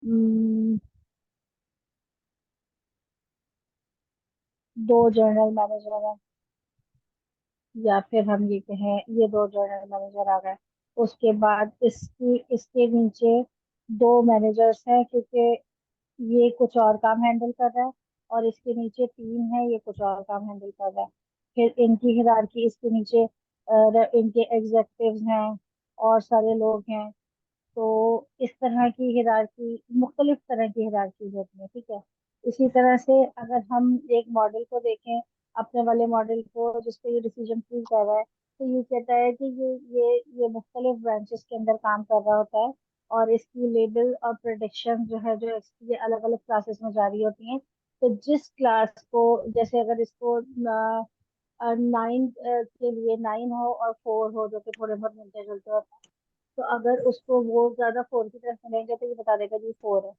हम्म, दो journal manager हैं, या फिर हम ये कहें ये दो जर्नल मैनेजर आ गए। उसके बाद इसकी इसके नीचे दो मैनेजर्स हैं, क्योंकि ये कुछ और काम हैंडल कर रहा है, और इसके नीचे तीन है, ये कुछ और काम हैंडल कर रहा है। फिर इनकी हिरारकी इसके नीचे इनके एग्जेक्टिव्स हैं और सारे लोग हैं। तो इस तरह की हिरारकी, मुख्तलिफ तरह की हिरारकी होती है, ठीक है। इसी तरह से अगर हम एक मॉडल को देखें, अपने वाले मॉडल को जिसपे ये डिसीजन ट्री कर रहा है, तो ये कहता है कि ये मुख्तलिफ ब्रांचेस के अंदर काम कर रहा होता है, और इसकी लेबल और प्रोडिक्शन जो है, जो ये अलग अलग क्लासेस में जारी होती हैं। तो जिस क्लास को, जैसे अगर इसको 9 के लिए 9 हो और 4 हो, जो कि थोड़े बहुत मिलते जुलते होते हैं, तो अगर उसको वो ज्यादा 4 की तरफ मिलेंगे तो ये बता देगा जी 4 है।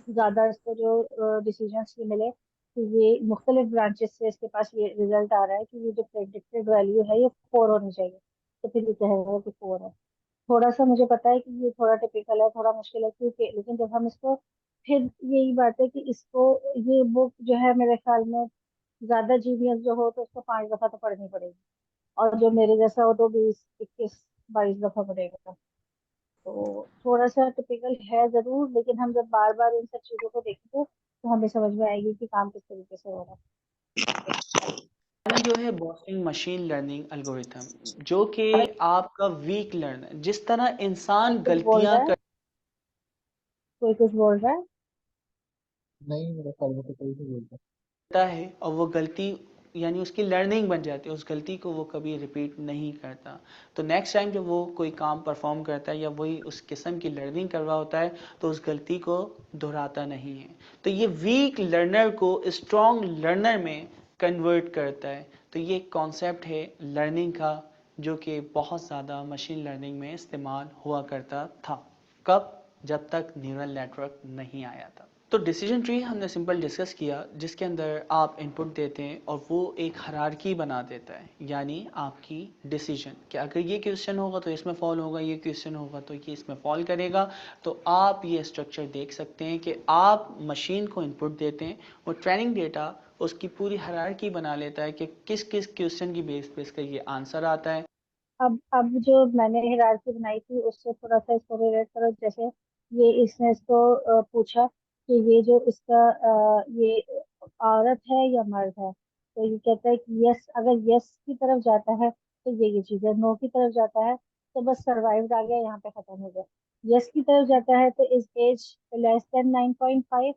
ज्यादा इसको जो डिसीजंस ये मिले कि ये मुख्तलिफ ब्रांचेस से इसके पास ये रिजल्ट आ रहा है कि ये जो प्रेडिक्टेड वैल्यू है ये 4 होनी चाहिए, तो फिर ये कहेगा कि 4 है। थोड़ा सा मुझे पता है कि ये थोड़ा टिपिकल है, थोड़ा मुश्किल है, क्योंकि लेकिन जब हम इसको, फिर यही बात है कि इसको, ये बुक जो है मेरे ख्याल में ज्यादा जीनियस जो हो तो उसको 5 दफा तो पढ़नी पड़ेगी, और जो मेरे जैसा हो तो 20 21 22 दफा पढ़ेगा। तो थोड़ा सा टिपिकल है जरूर, लेकिन हम जब बार बार इन सब चीजों को देखेंगे तो हमें समझ में आएगी कि काम किस तरीके से हो रहा वाला जो है बॉस्टन मशीन लर्निंग एल्गोरिथम, जो कि आपका वीक लर्नर, जिस तरह है। इंसान कुछ बोल गलतियां रहा है, कोई कुछ बोल रहा है। नहीं, मेरे ख्याल में तो कोई नहीं बोलता। करता है और वो गलती यानी उसकी लर्निंग बन जाती है, उस गलती को वो कभी रिपीट नहीं करता। तो नेक्स्ट टाइम जब वो कोई काम परफॉर्म करता है या वही उस किस्म की लर्निंग कर रहा होता है तो उस गलती को दोहराता नहीं है। तो ये वीक लर्नर को स्ट्रॉन्ग लर्नर में कन्वर्ट करता है। तो ये कॉन्सेप्ट है लर्निंग का, जो कि बहुत ज़्यादा मशीन लर्निंग में इस्तेमाल हुआ करता था। कब? जब तक न्यूरल नेटवर्क नहीं आया था। तो डिसीजन ट्री हमने सिंपल डिस्कस किया, जिसके अंदर आप इनपुट देते हैं और वो एक हायरार्की बना देता है, यानी आपकी डिसीजन कि अगर ये क्वेश्चन होगा तो इसमें फॉल होगा, ये क्वेश्चन होगा तो ये इसमें फॉल करेगा। तो आप ये स्ट्रक्चर देख सकते हैं कि आप मशीन को इनपुट देते हैं, वो ट्रेनिंग डेटा उसकी पूरी हायरार्की बना लेता है कि किस किस क्वेश्चन की बेस पे इसका ये आंसर आता है। अब जो मैंने हिरारकी बनाई थी उससे थोड़ा सा इसको रिलेट करो। जैसे ये इसने इसको पूछा कि ये जो इसका ये औरत है या मर्द है, तो ये कहता है कि यस। अगर यस की तरफ जाता है तो ये चीज है, नो की तरफ जाता है तो बस सर्वाइव्ड आ गया, यहाँ पे खत्म हो गया। यस की तरफ जाता है तो इज एज लेस देन 9.5,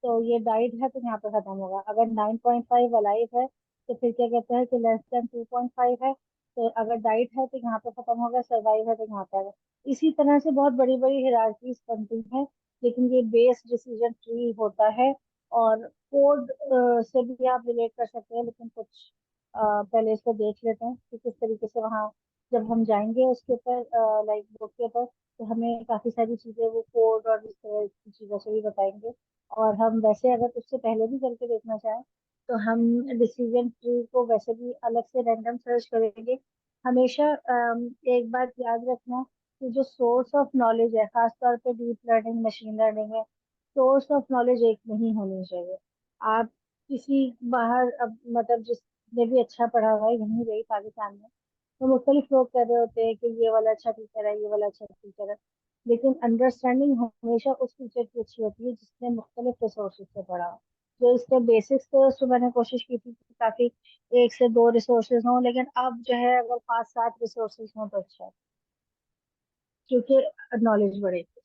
तो ये डाइड है तो यहाँ पे खत्म होगा। अगर 9.5 अलाइव है तो फिर क्या कहता है कि लेस देन 2.5 है, तो अगर डाइट है तो यहाँ पे खत्म होगा, सर्वाइव है तो यहाँ पे आएगा। इसी तरह से बहुत बड़ी बड़ी हिरारकीज बनती हैं, लेकिन ये बेस डिसीजन ट्री होता है। और कोड से भी आप रिलेट कर सकते हैं, लेकिन कुछ पहले इसको देख लेते हैं कि किस तरीके से वहाँ जब हम जाएंगे उसके ऊपर, लाइक बुक के ऊपर, तो हमें काफी सारी चीजें वो कोड और इस तरह की चीजों से भी बताएंगे। और हम वैसे अगर उससे पहले भी करके देखना चाहें तो हम डिसीजन ट्री को वैसे भी अलग से रैंडम सर्च करेंगे। हमेशा एक बात याद रखना कि जो सोर्स ऑफ नॉलेज है, खासतौर पे डीप लर्निंग मशीन लर्निंग में, सोर्स ऑफ नॉलेज एक नहीं होनी चाहिए। आप किसी बाहर, अब मतलब जिसने भी अच्छा पढ़ा हुआ है यहीं रही पाकिस्तान में, तो मुख्तलिफ लोग कह रहे होते हैं कि ये वाला अच्छा टीचर है, ये वाला अच्छा टीचर है, लेकिन अंडरस्टैंडिंग हमेशा उस टीचर की अच्छी होती है जिसने मुख्तलिफ रिसोर्सेज से पढ़ा हो। जो इसके बेसिक्स थे उस पर मैंने कोशिश की थी कि काफी 1 से 2 रिसोर्सेज हों, लेकिन अब जो है अगर 5 7 रिसोर्सेज हों तो अच्छा है, क्योंकि नॉलेज बढ़ेगी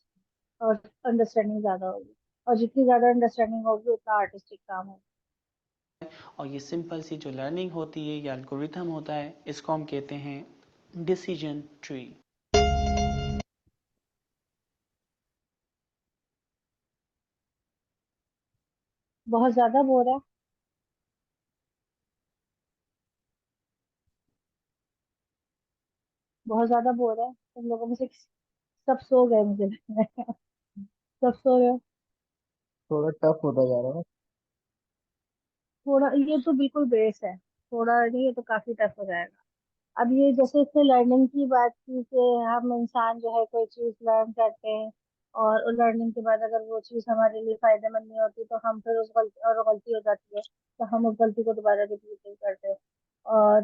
और अंडरस्टैंडिंग ज्यादा होगी, और जितनी ज्यादा अंडरस्टैंडिंग होगी उतना आर्टिस्टिक काम होगा। और ये सिंपल सी जो लर्निंग होती है या एल्गोरिथम होता है, इसको हम कहते हैं डिसीजन ट्री। बहुत ज्यादा बोर है, बहुत ज्यादा बोर है तुम लोगों में से सब सो गए मुझे लग रहा है। सब सो रहे हो। थोड़ा टफ होता जा रहा है। थोड़ा ये तो बिल्कुल बेस है, थोड़ा नहीं, ये तो काफी टफ हो जाएगा। अब ये जैसे इसने लर्निंग की बात की कि हम इंसान जो है कोई चीज लर्न करते हैं, और लर्निंग के बाद अगर वो चीज़ हमारे लिए फायदेमंद नहीं होती तो हम फिर उस गलती, और गलती हो जाती है तो हम उस गलती को दोबारा रिपीट नहीं करते।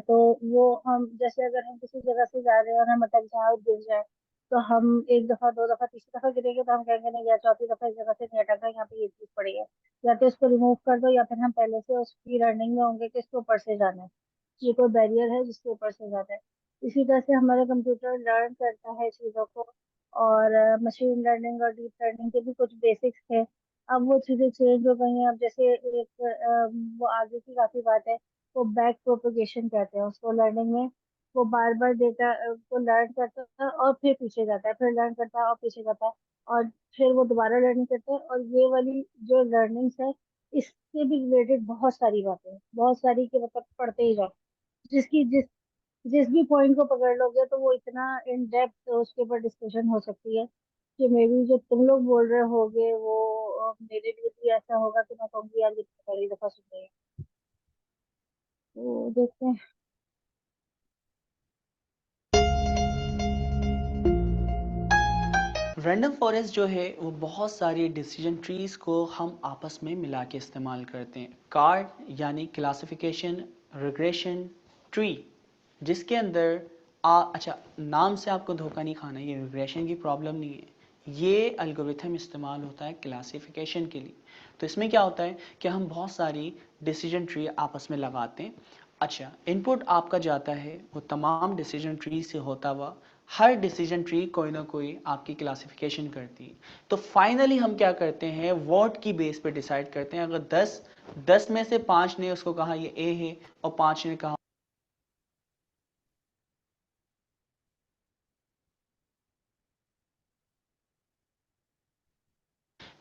तो वो हम जैसे अगर हम किसी जगह से जा रहे हैं और हम अटक जाए और गिर जाए, तो हम एक दफा, दो दफा, तीसरी दफा गिरेंगे तो हम कहेंगे नहीं यार, चौथी दफा इस जगह से नहीं अटका, यहाँ पे ये चीज पड़ी है। या तो इसको रिमूव कर दो, या फिर हम पहले से उसकी रनिंग में होंगे कि इसके ऊपर से जाना है, ये कोई बैरियर है जिसके ऊपर से जाना है। इसी तरह से हमारा कंप्यूटर लर्न करता है चीजों को। और मशीन लर्निंग और डीप लर्निंग के भी कुछ बेसिक्स थे। अब वो चीजें चेंज हो गई हैं। अब जैसे एक वो आगे की काफी बात है, वो बैक प्रोपगेशन कहते हैं उसको लर्निंग में। वो बार बार डेटा को लर्न करता है और फिर पीछे जाता है, फिर लर्न करता है और पीछे जाता है, और फिर वो दोबारा लर्निंग करता है। और ये वाली जो लर्निंग्स है, इससे भी रिलेटेड बहुत सारी बातें हैं, बहुत सारी कि मतलब पढ़ते ही जाओ। जिसकी जिस जिस भी पॉइंट को पकड़ लोगे तो वो इतना इन डेप्थ उसके ऊपर डिस्कशन हो सकती है कि मे बी जो तुम लोग बोल रहे होगे वो मेरे लिए भी ऐसा होगा कि मैं कहूँगी यार ये तो पहली दफा सुन रही हूँ। तो देखते हैं। रैंडम फॉरेस्ट जो है वो बहुत सारी डिसीजन ट्रीज को हम आपस में मिला के इस्तेमाल करते हैं। कार्ड यानी क्लासिफिकेशन रिग्रेशन ट्री, जिसके अंदर अच्छा, नाम से आपको धोखा नहीं खाना, ये रिग्रेशन की प्रॉब्लम नहीं है, ये एल्गोरिथम इस्तेमाल होता है क्लासिफिकेशन के लिए। तो इसमें क्या होता है कि हम बहुत सारी डिसीजन ट्री आपस में लगाते हैं। अच्छा, इनपुट आपका जाता है वो तमाम डिसीजन ट्री से होता हुआ, हर डिसीजन ट्री कोई ना कोई आपकी क्लासिफिकेशन करती है। तो फाइनली हम क्या करते हैं, वोट की बेस पे डिसाइड करते हैं। अगर 10 में से 5 ने उसको कहा ये ए है और 5 ने कहा,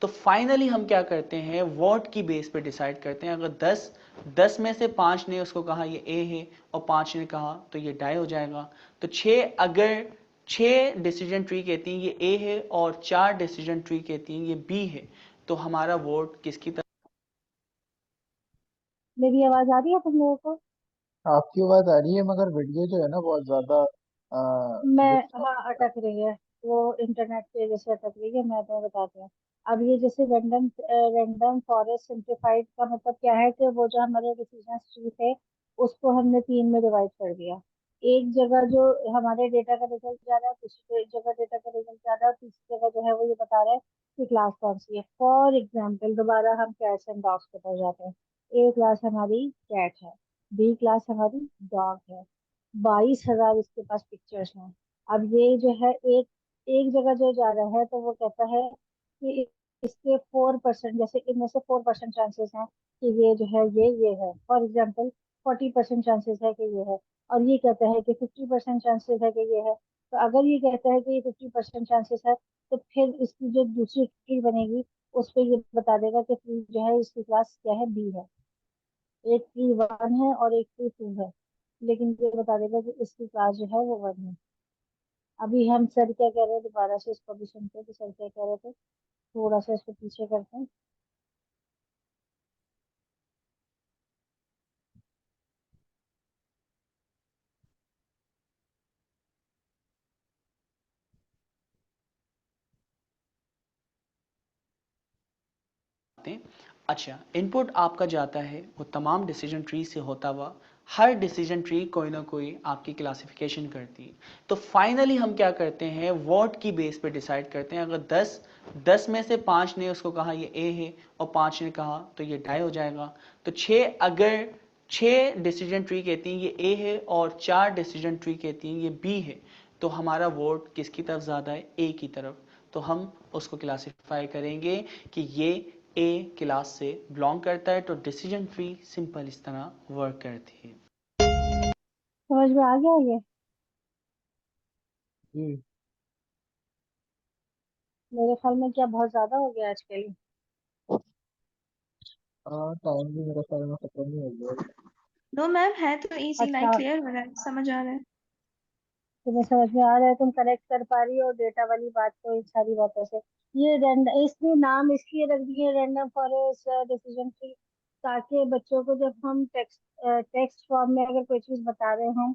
तो फाइनली हम क्या करते हैं, वोट की बेस पे डिसाइड करते हैं। अगर 10 में से 5 ने उसको कहा ये ए है और 5 ने कहा तो ये डाई हो जाएगा। तो 6, अगर 6 डिसीजन ट्री कहती हैं ये ए है और 4 डिसीजन ट्री कहती हैं ये बी है, तो हमारा वोट किसकी तरफ। मेरी आवाज आ रही है तुम लोगों को? आपकी आवाज आ रही है मगर वीडियो जो है ना बहुत ज्यादा मैं, glitch हाँ, कर रहा है। अटक रही है। वो इंटरनेट की वजह से अटक रही है, मैं तुम्हें बताती हूँ। अब ये जैसे रेंडम फॉरेस्ट सिंप्लीफाइड का मतलब क्या है कि वो जो हमारे डिसीजन ट्री थे उसको हमने 3 में डिवाइड कर दिया। एक जगह जो हमारे डेटा का रिजल्ट जा रहा है, दूसरी जगह डेटा का रिजल्ट जा रहा है, और तीसरी जगह जो है वो ये बता रहा है कि क्लास कौन सी है। फॉर एग्जाम्पल, दोबारा हम कैट्स एंड डॉग्स के पास जाते हैं। ए क्लास हमारी कैट है, बी क्लास हमारी डॉग है, 22,000 इसके पास पिक्चर्स हैं। अब ये जो है एक एक जगह जो जा रहा है तो वो कहता है कि इसके 4%, जैसे इनमें से 4% चांसेस हैं कि ये जो है ये है। फॉर एग्जाम्पल, 40% चांसेस है कि ये है। और ये कहता है कि 50% चांसेस है कि ये है। तो अगर ये कहता है कि ये 50% चांसेस है, तो फिर इसकी जो दूसरी ट्री बनेगी उस पर ये बता देगा कि ट्री जो है इसकी क्लास क्या है, बी है। एक ट्री 1 है और एक ट्री 2 है, लेकिन ये बता देगा कि इसकी क्लास जो है वो 1 है। अभी हम सर क्या कह रहे हैं, दोबारा से इसको भी सुनते हैं कि सर क्या कह रहे थे। थोड़ा सा इसको पीछे करते हैं। हैं। अच्छा, इनपुट आपका जाता है वो तमाम डिसीजन ट्री से होता हुआ, हर डिसीजन ट्री कोई ना कोई आपकी क्लासिफिकेशन करती है। तो फाइनली हम क्या करते हैं, वोट की बेस पे डिसाइड करते हैं। अगर 10 में से 5 ने उसको कहा ये ए है और 5 ने कहा तो ये डाई हो जाएगा। तो 6, अगर 6 डिसीजन ट्री कहती हैं ये ए है और 4 डिसीजन ट्री कहती हैं ये बी है, तो हमारा वोट किसकी तरफ ज़्यादा है, ए की तरफ। तो हम उसको क्लासिफाई करेंगे कि ये ए क्लास से बिलोंग करता है। तो डिसीजन ट्री सिंपल इस तरह वर्क करती है। समझ में आ गया ये? जी। मेरे ख्याल में क्या बहुत ज्यादा हो गया आज के लिए? हाँ, टाइम भी मेरा ख्याल में खत्म ही हो गया। नो मैम, है तो इजी, लाइक अच्छा, क्लियर हो रहा है, समझ आ रहा है। तुम्हें समझ में आ रहा है, तुम कनेक्ट कर पा रही हो डेटा वाली बात को इन सारी बातों से। ये रैंडम, इसमें नाम इसलिए रख दिए रैंडम फॉरेस्ट डिसीजन ट्री, ताकि बच्चों को जब हम टेक्स्ट फॉर्म में अगर कोई चीज बता रहे हों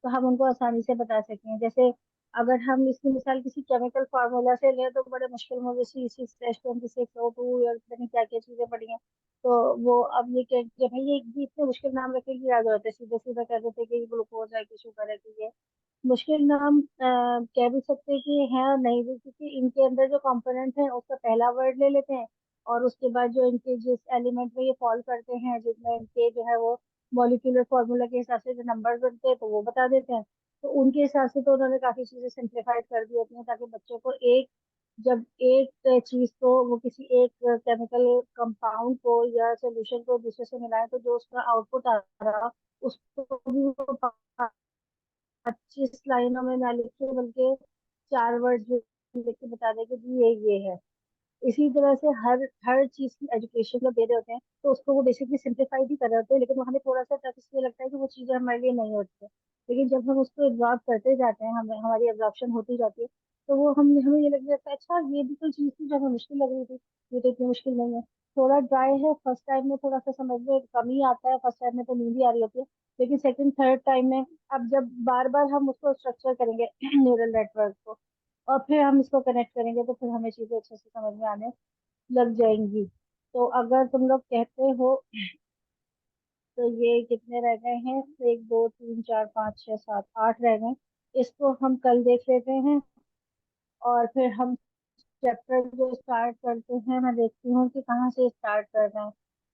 तो हम उनको आसानी से बता सकें। जैसे अगर हम इसकी मिसाल किसी केमिकल फार्मूला से लें तो बड़े मुश्किल में C6H26O2 या पता नहीं क्या क्या चीजें पड़ी हैं। तो वो अब ये कह कि भाई ये इतने मुश्किल नाम रखे कि याद होते, सीधे सीधे कह देते कि ग्लूकोज है कि शुगर है कि ये मुश्किल नाम कह भी सकते हैं कि है और नहीं भी, क्योंकि इनके अंदर जो कंपोनेंट है उसका पहला वर्ड ले लेते हैं और उसके बाद जो इनके जिस एलिमेंट में ये फॉल करते हैं, जिसमें इनके जो है वो मॉलिक्यूलर फॉर्मूला के हिसाब से जो नंबर्स बनते हैं तो वो बता देते हैं। तो उनके हिसाब से तो उन्होंने काफी चीजें सिंप्लीफाइड कर दी होती हैं ताकि बच्चों को एक, जब एक चीज को वो किसी एक केमिकल कंपाउंड को या सोल्यूशन को दूसरे से मिलाएं तो जो उसका आउटपुट आ रहा उसको भी वो 25 लाइनों में ना लिख के बल्कि 4 वर्ड लिख के बता दे कि जी ये है। इसी तरह से हर चीज की एजुकेशन जब दे रहे होते हैं तो उसको वो बेसिकली सिंप्लीफाइड ही कर रहे होते हैं, लेकिन वो हमें थोड़ा सा टफ इसलिए लगता है कि वो चीजें हमारे लिए नहीं होती है। लेकिन जब हम उसको एब्जॉर्ब करते जाते हैं, हमें हमारी एब्जॉर्प्शन होती जाती है, तो वो हमें ये लगने लगता है अच्छा ये भी कोई चीज थी जो हमें मुश्किल लग रही थी, ये तो इतनी मुश्किल नहीं है। थोड़ा ड्राई है फर्स्ट टाइम में, थोड़ा सा समझ में कम ही आता है, फर्स्ट टाइम में तो नींद ही आ रही होती है, लेकिन सेकंड थर्ड टाइम में अब जब बार बार हम उसको स्ट्रक्चर करेंगे न्यूरल नेटवर्क को और फिर हम इसको कनेक्ट करेंगे तो फिर हमें चीजें अच्छे से समझ में आने लग जाएंगी। तो अगर तुम लोग कहते हो तो ये कितने रह गए हैं, 1 2 3 4 5 6 7 8 रह गए। इसको हम कल देख लेते हैं और फिर हम चैप्टर जो स्टार्ट करते हैं, मैं देखती हूँ कि कहाँ से स्टार्ट कर रहे हैं।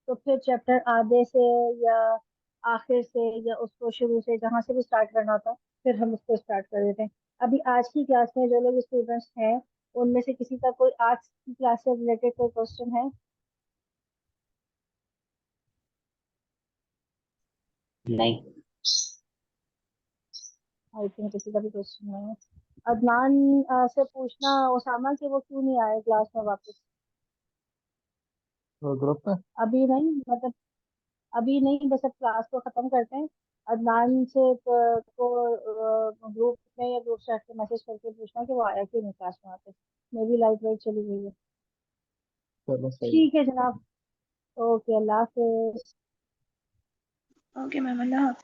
तो फिर चैप्टर आधे से या आखिर से या उसको शुरू से जहाँ से भी स्टार्ट करना होता है फिर हम उसको स्टार्ट कर देते हैं। अभी आज की क्लास में जो लोग स्टूडेंट्स हैं उनमें से किसी का कोई आज की क्लास से रिलेटेड कोई क्वेश्चन है? नहीं। आई थिंक किसी का भी क्वेश्चन नहीं है। अदनान से पूछना उसामा कि वो क्यों नहीं आए क्लास में वापस। तो ग्रुप में। अभी नहीं, मतलब अभी नहीं, बस अब क्लास को खत्म करते हैं। अदनान से को ग्रुप में या ग्रुप चैट पे मैसेज करके पूछना कि वो आया क्यों नहीं क्लास में वापस। मेरी लाइट वाइट चली गई है। चलो सही है। ठीक है जनाब। ओके, अल्लाह हाफिज। ओके मैम, अल्लाह हाफिज।